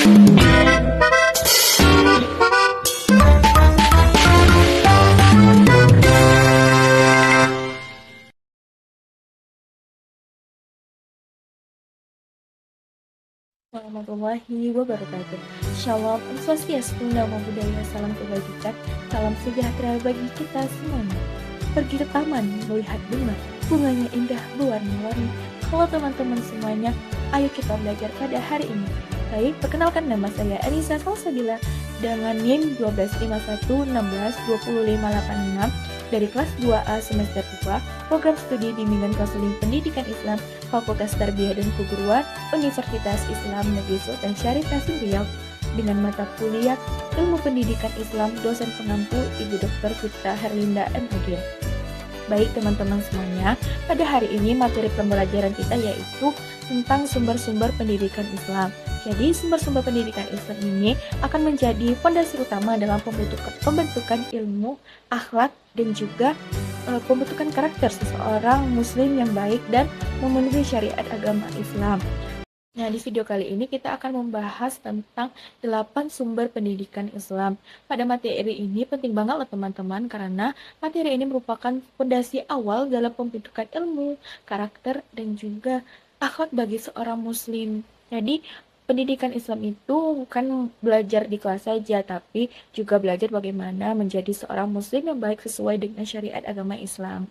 Warahmatullahi wabarakatuh. Shalom, Om Swastiastu, Namo Buddhaya, salam kebajikan, salam sejahtera bagi kita semuanya. Pergi ke taman, melihat bunga, bunganya indah, berwarna-warni. Halo teman-teman semuanya, ayo kita belajar pada hari ini. Baik, perkenalkan nama saya Elisa Salsabila dengan NIM 1251162586 dari kelas 2A semester 2, program studi bimbingan konseling pendidikan Islam, Fakultas Tarbiyah dan Keguruan, Universitas Islam Negeri Sultan Syarif Hasim Riau, dengan mata kuliah Ilmu Pendidikan Islam, dosen pengampu Ibu Dr. Fitra Herlinda MPD. Baik teman-teman semuanya, pada hari ini materi pembelajaran kita yaitu tentang sumber-sumber pendidikan Islam. Jadi sumber-sumber pendidikan Islam ini akan menjadi fondasi utama dalam pembentukan ilmu, akhlak, dan juga pembentukan karakter seseorang muslim yang baik dan memenuhi syariat agama Islam. Nah, di video kali ini kita akan membahas tentang 8 sumber pendidikan Islam. Pada materi ini penting banget loh teman-teman, karena materi ini merupakan fondasi awal dalam pembentukan ilmu, karakter, dan juga akhlak bagi seorang muslim. Jadi, pendidikan Islam itu bukan belajar di kelas saja, tapi juga belajar bagaimana menjadi seorang muslim yang baik sesuai dengan syariat agama Islam.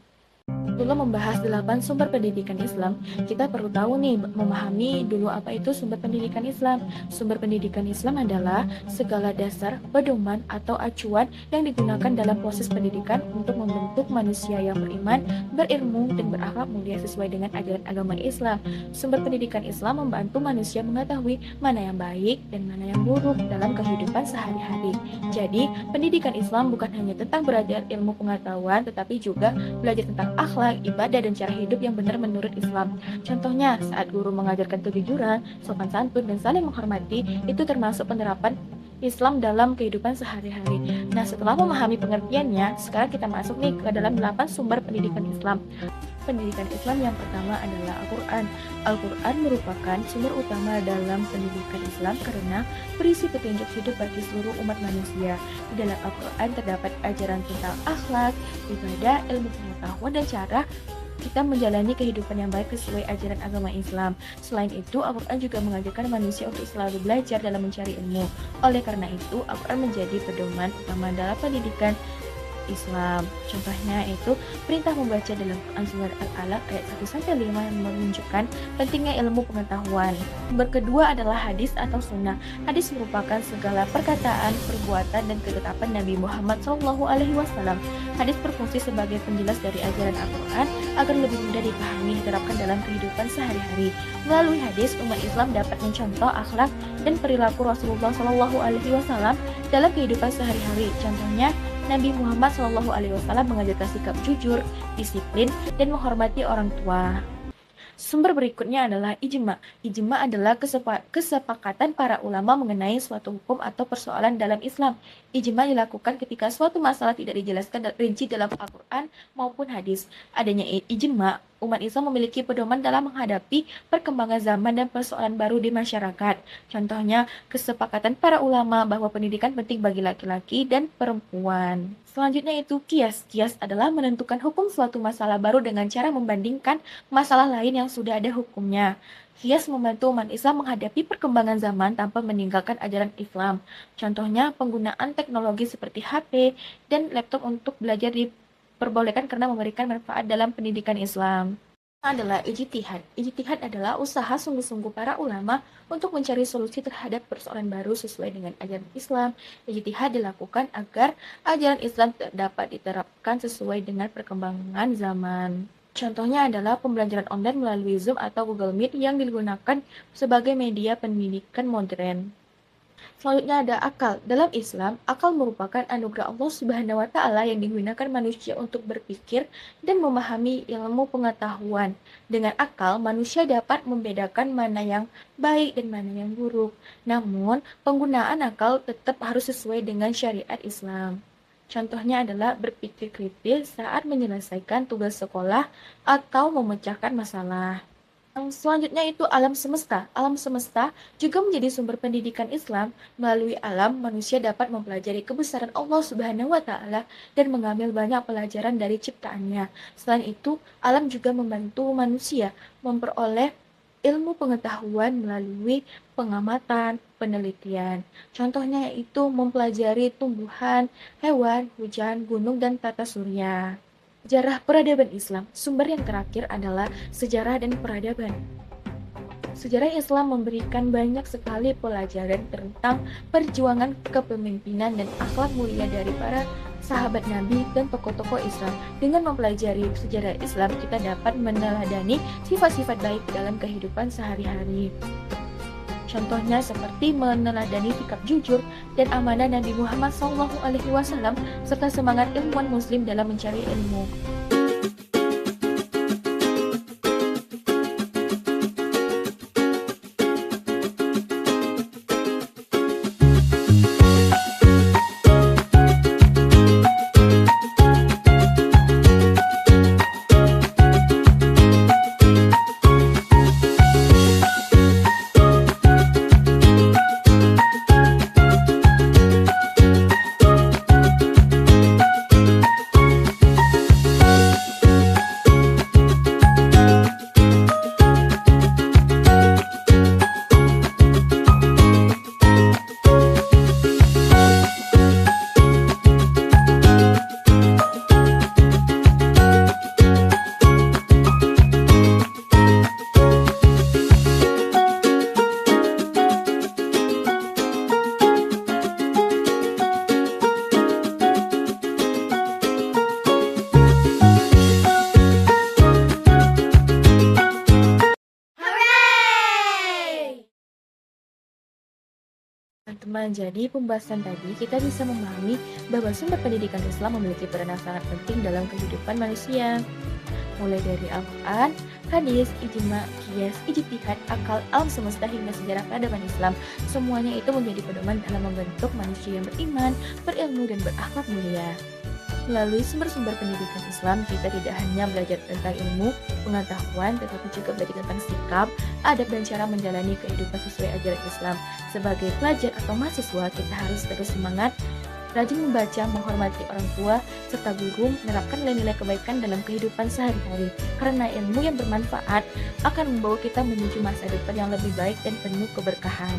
Sebelum membahas 8 sumber pendidikan Islam, kita perlu tahu nih, memahami dulu apa itu sumber pendidikan Islam. Sumber pendidikan Islam adalah segala dasar, pedoman, atau acuan yang digunakan dalam proses pendidikan untuk membentuk manusia yang beriman, berilmu, dan berakhlak mulia sesuai dengan ajaran agama Islam. Sumber pendidikan Islam membantu manusia mengetahui mana yang baik dan mana yang buruk dalam kehidupan sehari-hari. Jadi, pendidikan Islam bukan hanya tentang belajar ilmu pengetahuan, tetapi juga belajar tentang akhlak, ibadah, dan cara hidup yang benar menurut Islam. Contohnya, saat guru mengajarkan kejujuran, sopan santun, dan saling menghormati, itu termasuk penerapan Islam dalam kehidupan sehari-hari. Nah, setelah memahami pengertiannya, sekarang kita masuk nih ke dalam 8 sumber pendidikan Islam. Pendidikan Islam yang pertama adalah Al-Quran. Al-Quran merupakan sumber utama dalam pendidikan Islam karena berisi petunjuk hidup bagi seluruh umat manusia. Di dalam Al-Quran terdapat ajaran tentang akhlak, ibadah, ilmu pengetahuan, dan cara kita menjalani kehidupan yang baik sesuai ajaran agama Islam. Selain itu, Al-Quran juga mengajarkan manusia untuk selalu belajar dalam mencari ilmu. Oleh karena itu, Al-Quran menjadi pedoman utama dalam pendidikan Islam. Contohnya itu perintah membaca dalam Quran surat Al-Alaq ayat 1-5 yang menunjukkan pentingnya ilmu pengetahuan. Sumber kedua adalah hadis atau sunnah. Hadis merupakan segala perkataan, perbuatan, dan ketetapan Nabi Muhammad SAW. Hadis berfungsi sebagai penjelas dari ajaran Al-Quran agar lebih mudah dipahami diterapkan dalam kehidupan sehari-hari. Melalui hadis, umat Islam dapat mencontoh akhlak dan perilaku Rasulullah SAW dalam kehidupan sehari-hari. Contohnya, Nabi Muhammad SAW mengajarkan sikap jujur, disiplin, dan menghormati orang tua. Sumber berikutnya adalah ijma. Ijma adalah kesepakatan para ulama mengenai suatu hukum atau persoalan dalam Islam. Ijma dilakukan ketika suatu masalah tidak dijelaskan rinci dalam Al-Quran maupun hadis. Adanya ijma, umat Islam memiliki pedoman dalam menghadapi perkembangan zaman dan persoalan baru di masyarakat. Contohnya, kesepakatan para ulama bahwa pendidikan penting bagi laki-laki dan perempuan. Selanjutnya itu kias. Kias adalah menentukan hukum suatu masalah baru dengan cara membandingkan masalah lain yang sudah ada hukumnya. Kias membantu umat Islam menghadapi perkembangan zaman tanpa meninggalkan ajaran Islam. Contohnya, penggunaan teknologi seperti HP dan laptop untuk belajar diperbolehkan karena memberikan manfaat dalam pendidikan Islam. Adalah ijtihad. Ijtihad adalah usaha sungguh-sungguh para ulama untuk mencari solusi terhadap persoalan baru sesuai dengan ajaran Islam. Ijtihad dilakukan agar ajaran Islam dapat diterapkan sesuai dengan perkembangan zaman. Contohnya adalah pembelajaran online melalui Zoom atau Google Meet yang digunakan sebagai media pendidikan modern. Selanjutnya ada akal. Dalam Islam, akal merupakan anugerah Allah Subhanahu wa Ta'ala yang digunakan manusia untuk berpikir dan memahami ilmu pengetahuan. Dengan akal, manusia dapat membedakan mana yang baik dan mana yang buruk. Namun, penggunaan akal tetap harus sesuai dengan syariat Islam. Contohnya adalah berpikir kritis saat menyelesaikan tugas sekolah atau memecahkan masalah. Selanjutnya itu alam semesta. Alam semesta juga menjadi sumber pendidikan Islam. Melalui alam, manusia dapat mempelajari kebesaran Allah Subhanahu wa Ta'ala dan mengambil banyak pelajaran dari ciptaannya. Selain itu, alam juga membantu manusia memperoleh ilmu pengetahuan melalui pengamatan, penelitian. Contohnya yaitu mempelajari tumbuhan, hewan, hujan, gunung, dan tata surya. Sejarah peradaban Islam, sumber yang terakhir adalah sejarah dan peradaban. Sejarah Islam memberikan banyak sekali pelajaran tentang perjuangan kepemimpinan dan akhlak mulia dari para sahabat Nabi dan tokoh-tokoh Islam. Dengan mempelajari sejarah Islam, kita dapat meneladani sifat-sifat baik dalam kehidupan sehari-hari. Contohnya seperti meneladani sikap jujur dan amanah Nabi Muhammad SAW serta semangat ilmuwan Muslim dalam mencari ilmu. Teman-teman, jadi pembahasan tadi kita bisa memahami bahwa sumber pendidikan Islam memiliki peran yang sangat penting dalam kehidupan manusia. Mulai dari Al-Quran, hadis, ijma, qiyas, ijtihad, akal, alam semesta hingga sejarah peradaban Islam. Semuanya itu menjadi pedoman dalam membentuk manusia yang beriman, berilmu, dan berakhlak mulia. Melalui sumber-sumber pendidikan Islam, kita tidak hanya belajar tentang ilmu, pengetahuan, tetapi juga belajar tentang sikap, adab, dan cara menjalani kehidupan sesuai ajaran Islam. Sebagai pelajar atau mahasiswa, kita harus terus semangat, rajin membaca, menghormati orang tua, serta guru, menerapkan nilai-nilai kebaikan dalam kehidupan sehari-hari. Karena ilmu yang bermanfaat akan membawa kita menuju masa depan yang lebih baik dan penuh keberkahan.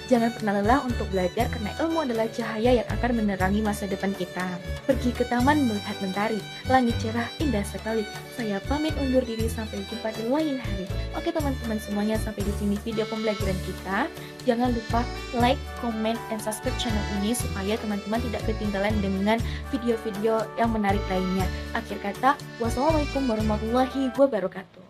Jangan pernah lelah untuk belajar karena ilmu adalah cahaya yang akan menerangi masa depan kita. Pergi ke taman melihat mentari, langit cerah indah sekali. Saya pamit undur diri, sampai jumpa di lain hari. Oke teman-teman semuanya, sampai di sini video pembelajaran kita. Jangan lupa like, comment, dan subscribe channel ini supaya teman-teman tidak ketinggalan dengan video-video yang menarik lainnya. Akhir kata, wassalamualaikum warahmatullahi wabarakatuh.